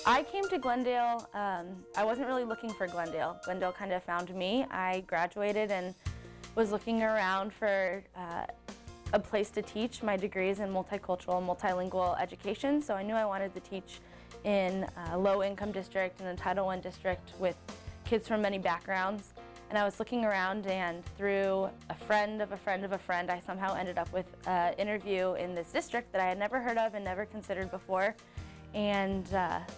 I came to Glendale, I wasn't really looking for Glendale. Glendale kind of found me. I graduated and was looking around for a place to teach. My degree is in multicultural and multilingual education, so I knew I wanted to teach in a low-income district and a Title I district with kids from many backgrounds. And I was looking around, and through a friend of a friend of a friend, I somehow ended up with an interview in this district that I had never heard of and never considered before. And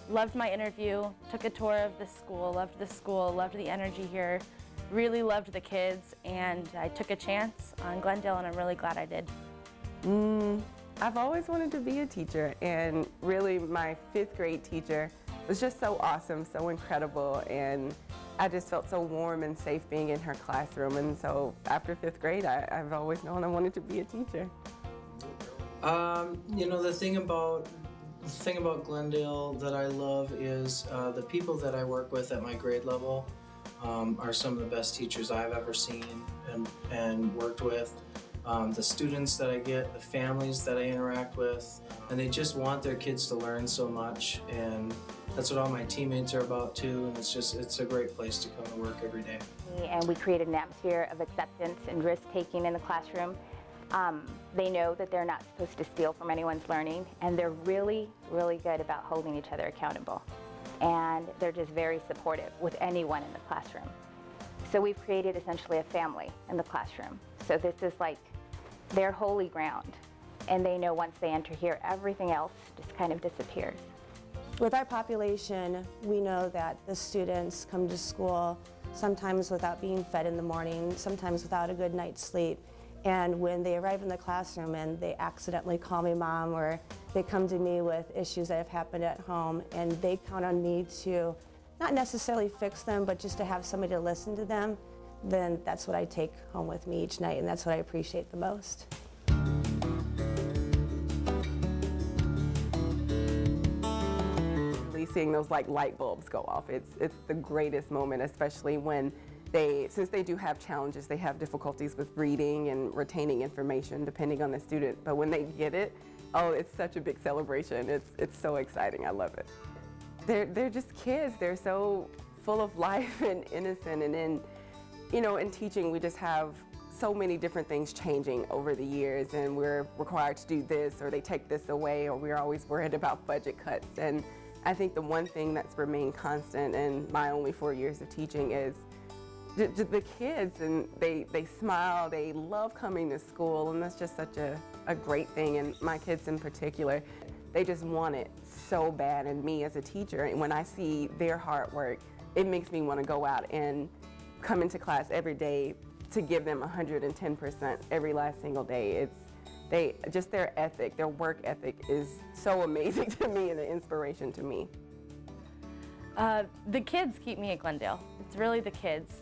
loved my interview, took a tour of the school, loved the energy here, really loved the kids, and I took a chance on Glendale, and I'm really glad I did. I've always wanted to be a teacher, and really my 5th grade teacher was just so awesome, so incredible, and I just felt so warm and safe being in her classroom. And so after 5th grade, I've always known I wanted to be a teacher. You know, the thing about Glendale that I love is the people that I work with at my grade level are some of the best teachers I've ever seen and worked with. The students that I get, the families that I interact with, and they just want their kids to learn so much, and that's what all my teammates are about too, and it's a great place to come to work every day. And we created an atmosphere of acceptance and risk-taking in the classroom. They know that they're not supposed to steal from anyone's learning, and they're really, really good about holding each other accountable. And they're just very supportive with anyone in the classroom. So we've created essentially a family in the classroom. So this is like their holy ground, and they know once they enter here, everything else just kind of disappears. With our population, we know that the students come to school sometimes without being fed in the morning, sometimes without a good night's sleep. And when they arrive in the classroom and they accidentally call me mom, or they come to me with issues that have happened at home, and they count on me to not necessarily fix them, but just to have somebody to listen to them, then that's what I take home with me each night, and that's what I appreciate the most. Seeing those light bulbs go off, it's the greatest moment, especially when since they do have challenges, they have difficulties with reading and retaining information depending on the student, but when they get it, oh, it's such a big celebration. It's so exciting. I love it. They're just kids. They're so full of life and innocent, and in teaching we just have so many different things changing over the years, and we're required to do this, or they take this away, or we're always worried about budget cuts. And I think the one thing that's remained constant in my only 4 years of teaching is the kids, and they smile, they love coming to school, and that's just such a great thing. And my kids in particular, they just want it so bad, and me as a teacher, and when I see their hard work, it makes me want to go out and come into class every day to give them 110% every last single day. Just their ethic, their work ethic is so amazing to me and an inspiration to me. The kids keep me at Glendale. It's really the kids.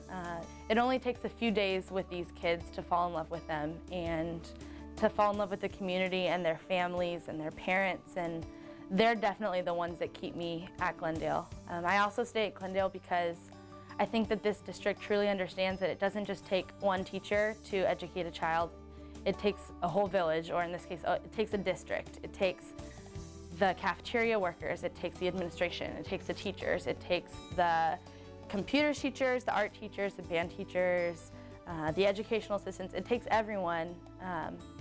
It only takes a few days with these kids to fall in love with them, and to fall in love with the community and their families and their parents, and they're definitely the ones that keep me at Glendale. I also stay at Glendale because I think that this district truly understands that it doesn't just take one teacher to educate a child. It takes a whole village, or in this case, it takes a district. It takes the cafeteria workers, it takes the administration, it takes the teachers, it takes the computer teachers, the art teachers, the band teachers, the educational assistants. It takes everyone,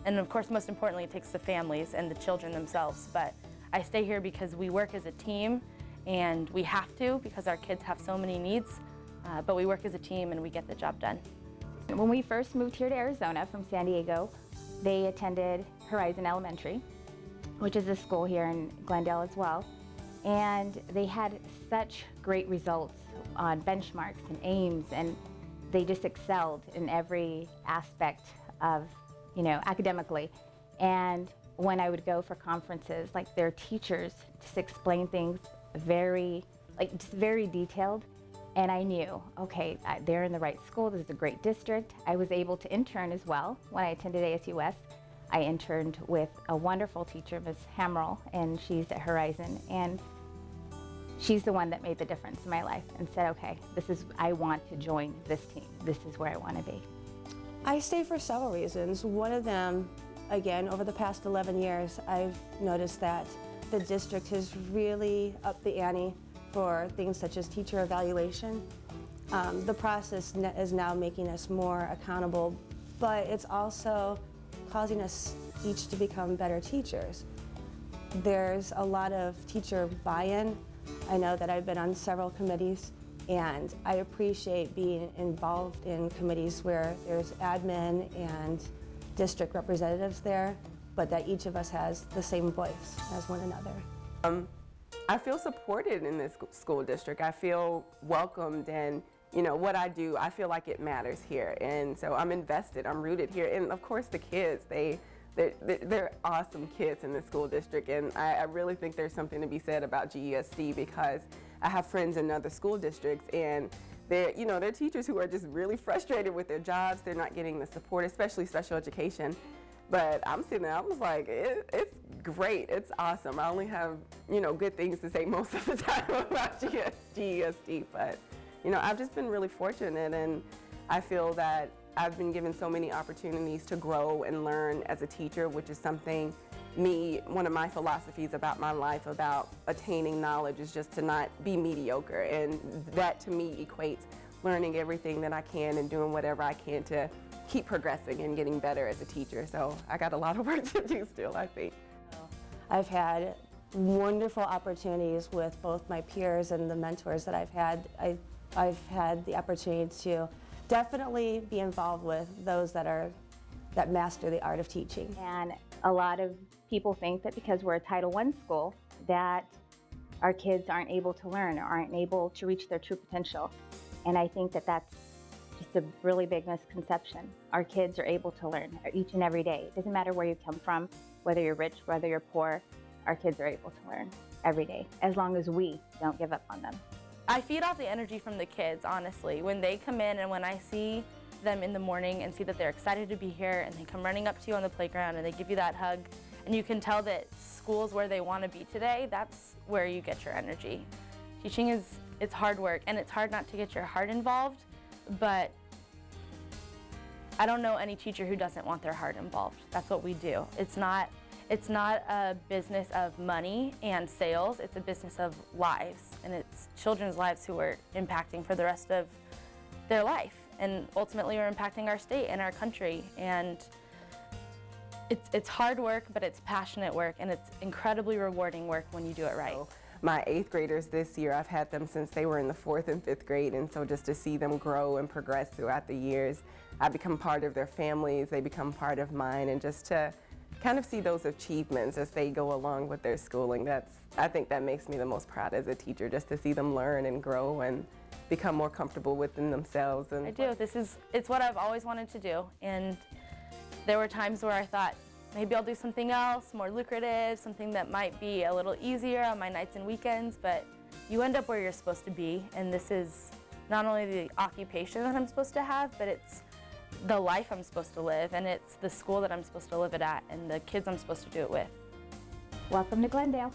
and of course, most importantly, it takes the families and the children themselves. But I stay here because we work as a team, and we have to because our kids have so many needs, but we work as a team and we get the job done. When we first moved here to Arizona from San Diego, they attended Horizon Elementary, which is a school here in Glendale as well. And they had such great results on benchmarks and aims, and they just excelled in every aspect of, academically. And when I would go for conferences, their teachers just explain things very detailed. And I knew, okay, they're in the right school, this is a great district. I was able to intern as well. When I attended ASUS, I interned with a wonderful teacher, Ms. Hammerl, and she's at Horizon. And she's the one that made the difference in my life and said, okay, I want to join this team. This is where I want to be. I stay for several reasons. One of them, again, over the past 11 years, I've noticed that the district has really upped the ante for things such as teacher evaluation. The process is now making us more accountable, but it's also causing us each to become better teachers. There's a lot of teacher buy-in. I know that I've been on several committees, and I appreciate being involved in committees where there's admin and district representatives there, but that each of us has the same voice as one another. I feel supported in this school district. I feel welcomed, and you know what I do, I feel like it matters here, and so I'm invested, I'm rooted here. And of course the kids, they're awesome kids in the school district, and I really think there's something to be said about GESD, because I have friends in other school districts, and they're teachers who are just really frustrated with their jobs. They're not getting the support, especially special education. But I'm sitting there, I was like, it's great, it's awesome. I only have, good things to say most of the time about GESD, but, I've just been really fortunate, and I feel that I've been given so many opportunities to grow and learn as a teacher, which is something one of my philosophies about my life, about attaining knowledge, is just to not be mediocre, and that to me equates learning everything that I can and doing whatever I can to keep progressing and getting better as a teacher. So I got a lot of work to do still, I think. I've had wonderful opportunities with both my peers and the mentors that I've had. I've had the opportunity to definitely be involved with those that master the art of teaching. And a lot of people think that because we're a Title I school, that our kids aren't able to learn or aren't able to reach their true potential. And I think that that's just a really big misconception. Our kids are able to learn each and every day. It doesn't matter where you come from, whether you're rich, whether you're poor, our kids are able to learn every day, as long as we don't give up on them. I feed off the energy from the kids, honestly. When they come in and when I see them in the morning and see that they're excited to be here and they come running up to you on the playground and they give you that hug, and you can tell that school's where they want to be today, that's where you get your energy. Teaching it's hard work, and it's hard not to get your heart involved, but I don't know any teacher who doesn't want their heart involved. That's what we do. It's not a business of money and sales, it's a business of lives, and it's children's lives who we're impacting for the rest of their life, and ultimately we're impacting our state and our country. And it's hard work, but it's passionate work, and it's incredibly rewarding work when you do it right. My 8th graders this year, I've had them since they were in the 4th and 5th grade, and so just to see them grow and progress throughout the years, I become part of their families, they become part of mine, and just to kind of see those achievements as they go along with their schooling, I think that makes me the most proud as a teacher, just to see them learn and grow and become more comfortable within themselves. And I do. It's what I've always wanted to do, and there were times where I thought, maybe I'll do something else, more lucrative, something that might be a little easier on my nights and weekends, but you end up where you're supposed to be, and this is not only the occupation that I'm supposed to have, but it's the life I'm supposed to live, and it's the school that I'm supposed to live it at, and the kids I'm supposed to do it with. Welcome to Glendale.